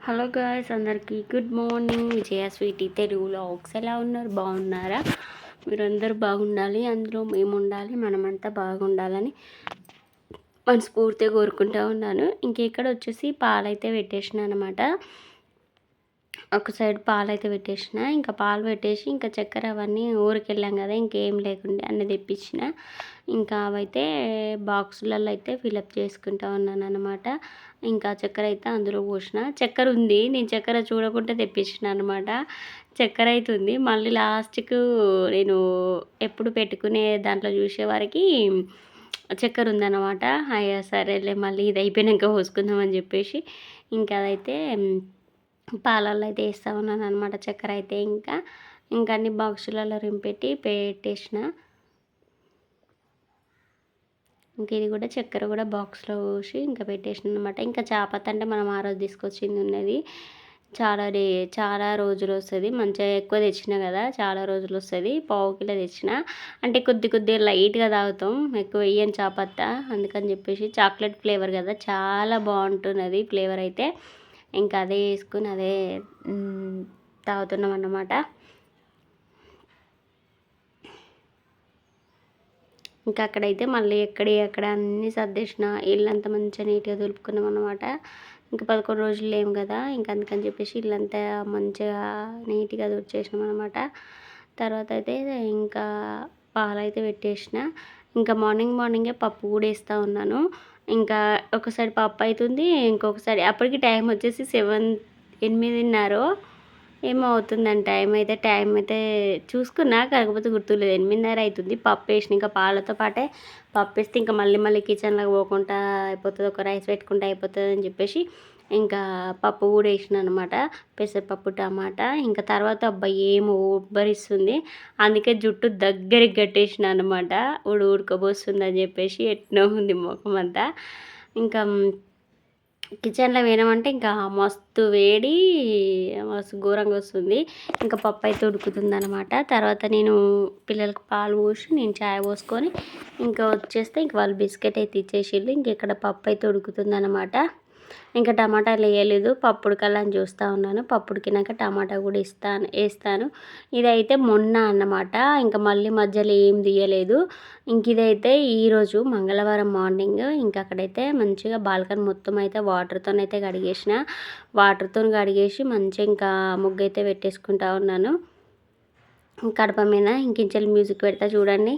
Hello guys, అందరికీ good morning. విజయ Sweety Telugu vlogs ఎలా ఉన్నారు? బాగున్నారా? మీరందరూ బాగుండాలి, అందులో మేము ఉండాలి, మనమంతా బాగుండాలని మనస్ఫూర్తిగా కోరుకుంటూ ఉన్నాను. ఇంకెక్కడ వచ్చేసి పాలైతే పెట్టేసిన అనమాట. ఒక సైడ్ పాలు అయితే పెట్టేసిన, ఇంకా పాలు పెట్టేసి ఇంకా చక్కెర అవన్నీ ఊరికి వెళ్ళాం కదా, ఇంకేం లేకుండా అన్నీ తెప్పించిన. ఇంకా అవైతే బాక్సులలో అయితే ఫిలప్ చేసుకుంటా ఉన్నాను అనమాట. ఇంకా చక్కెర అయితే అందులో పోసిన. చక్కెర ఉంది, నేను చక్కెర చూడకుండా తెప్పించిన అనమాట. చక్కెర అయితే ఉంది. మళ్ళీ లాస్ట్కు నేను ఎప్పుడు పెట్టుకునే దాంట్లో చూసేవారికి చక్కెర ఉందన్నమాట. అయ్యా సరేలే, మళ్ళీ ఇది అయిపోయినాక పోసుకుందామని చెప్పేసి ఇంకా అదైతే పాలల్లో అయితే వేస్తూ ఉన్నాను అనమాట. చక్కెర అయితే ఇంకా అన్ని బాక్సులలో రింపెట్టి పెట్టేసిన. ఇంక ఇది కూడా చక్కెర కూడా బాక్స్లో పోసి ఇంకా పెట్టేసిన అనమాట. ఇంకా చాపత్త అంటే మనం ఆ రోజు తీసుకొచ్చింది ఉన్నది. చాలా రోజులు వస్తుంది. మంచిగా ఎక్కువ తెచ్చిన కదా, చాలా రోజులు వస్తుంది. పావు కిలో తెచ్చిన అంటే కొద్దిగా లైట్గా తాగుతాం, ఎక్కువ వేయని చాపత్త. అందుకని చెప్పేసి చాక్లెట్ ఫ్లేవర్ కదా, చాలా బాగుంటున్నది ఫ్లేవర్ అయితే. ఇంకా అదే వేసుకుని అదే తాగుతున్నాం అన్నమాట. ఇంకా అక్కడైతే మళ్ళీ అక్కడ అన్నీ సర్దేసిన, ఇల్లంతా మంచిగా నీట్గా దులుపుకున్నాం అనమాట. ఇంకా 11 రోజులు లేము కదా, ఇంకా అందుకని చెప్పేసి ఇల్లంతా మంచిగా నీట్గా తుడిచేసినాం అనమాట. తర్వాత అయితే ఇంకా పాలైతే పెట్టేసిన. ఇంకా మార్నింగే పప్పు కూడా వేస్తూ ఉన్నాను. ఇంకా ఒకసారి పప్పు అవుతుంది, ఇంకొకసారి అప్పటికి టైం వచ్చేసి 8:30 ఏమో అవుతుందండి. టైం అయితే చూసుకున్నా, కాకపోతే గుర్తులేదు. 8:30 అవుతుంది. పప్పు వేసిన, ఇంకా పాలతో పాటే పప్పు వేస్తే ఇంకా మళ్ళీ కిచెన్లోకి పోకుండా అయిపోతుంది, ఒక రైస్ పెట్టుకుంటే అయిపోతుంది అని చెప్పేసి ఇంకా పప్పు కూడా వేసిన అనమాట. పెసరపప్పు, టమాటా. ఇంకా తర్వాత అబ్బాయి ఏమో ఉబ్బరిస్తుంది, అందుకే జుట్టు దగ్గరికి కట్టేసిన అనమాట. ఉడకబోస్తుంది అని చెప్పేసి ఎట్నో ఉంది ముఖం అంతా. ఇంకా కిచెన్లో పోయినామంటే ఇంకా మస్తు వేడి, మస్తు ఘోరంగా వస్తుంది. ఇంకా పప్పు అయితే ఉడుకుతుంది అనమాట. తర్వాత నేను పిల్లలకు పాలు పోసి నేను చాయ్ పోసుకొని ఇంకా వచ్చేస్తే ఇంక వాళ్ళు బిస్కెట్ అయితే ఇచ్చేసిళ్ళు. ఇంక ఇక్కడ పప్పు అయితే ఉడుకుతుంది అనమాట. ఇంకా టమాటాలు వేయలేదు, పప్పు ఉడకాలని చూస్తూ ఉన్నాను. పప్పు ఉడికినాక టమాటా కూడా వేస్తాను. ఇదైతే మొన్న అన్నమాట, ఇంకా మళ్ళీ మధ్యలో ఏం తీయలేదు. ఇంక ఇదైతే ఈరోజు మంగళవారం మార్నింగ్. ఇంకా అక్కడైతే మంచిగా బాల్కనీ మొత్తం అయితే వాటర్తో కడిగేసి మంచిగా ఇంకా ముగ్గు అయితే పెట్టేసుకుంటా ఉన్నాను. కడప మీద ఇంకించెల్లి మ్యూజిక్ పెడతా చూడండి.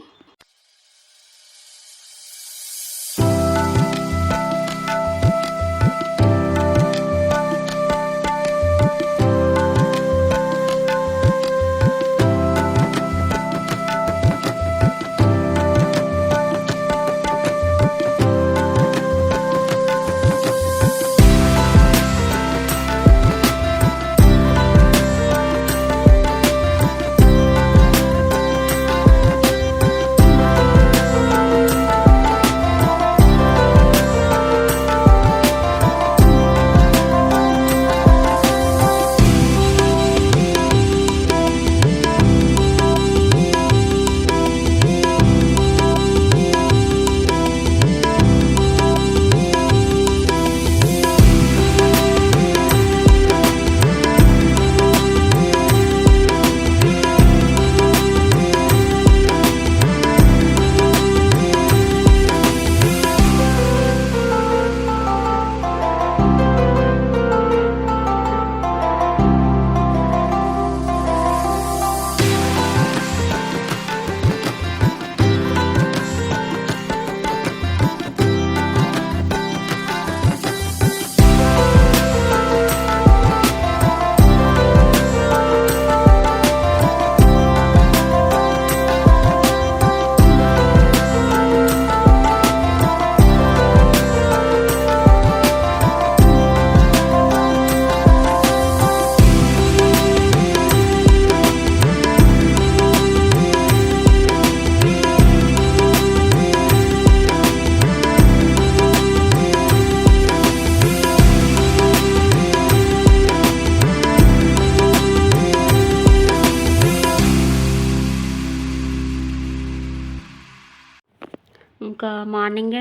మార్నింగే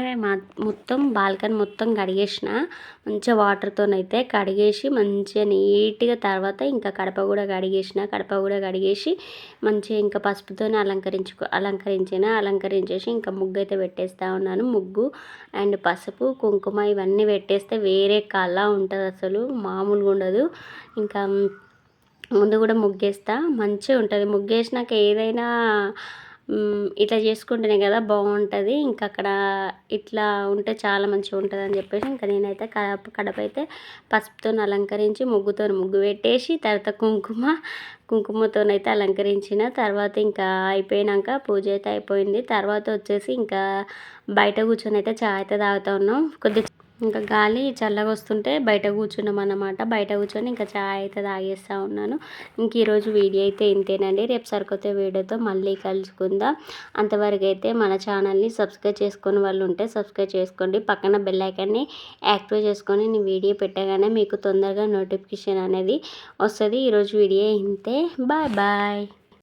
మొత్తం బాల్కనీ మొత్తం కడిగేసిన, మంచిగా వాటర్తోనైతే కడిగేసి మంచిగా నీట్గా, తర్వాత ఇంకా కడప కూడా కడిగేసి మంచిగా ఇంకా పసుపుతోనే అలంకరించేసి ఇంకా ముగ్గు అయితే పెట్టేస్తూ ఉన్నాను. ముగ్గు అండ్ పసుపు కుంకుమ ఇవన్నీ పెట్టేస్తే వేరే కళ ఉంటుంది, అసలు మామూలుగా ఉండదు. ఇంకా ముందు కూడా ముగ్గేస్తా, మంచిగా ఉంటుంది. ముగ్గేసినాక ఏదైనా ఇట్లా చేసుకుంటేనే కదా బాగుంటుంది. ఇంకా అక్కడ ఇట్లా ఉంటే చాలా మంచిగా ఉంటుంది అని చెప్పేసి ఇంకా నేనైతే కడప అయితే పసుపుతో అలంకరించి ముగ్గు పెట్టేసి తర్వాత కుంకుమతోనైతే అలంకరించిన. తర్వాత ఇంకా అయిపోయినాక పూజ అయితే అయిపోయింది. తర్వాత వచ్చేసి ఇంకా బయట కూర్చొని అయితే చాయ్ అయితే తాగుతూ ఉన్నాం. ఇంకా గాలి చల్లగా వస్తుంటే బయట కూర్చున్నాం అన్నమాట. బయట కూర్చొని ఇంకా చాయ్ అయితే తాగేస్తూ ఉన్నాను. ఇంక ఈరోజు వీడియో అయితే ఇంతేనండి. రేపు సరికొత్త వీడియోతో మళ్ళీ కలుసుకుందాం. అంతవరకు అయితే మన ఛానల్ని సబ్స్క్రైబ్ చేసుకొని వాళ్ళు ఉంటే సబ్స్క్రైబ్ చేసుకోండి. పక్కన బెల్ ఐకాన్ని యాక్టివేట్ చేసుకొని నేను వీడియో పెట్టగానే మీకు తొందరగా నోటిఫికేషన్ అనేది వస్తుంది. ఈరోజు వీడియో ఇంతే. Bye bye.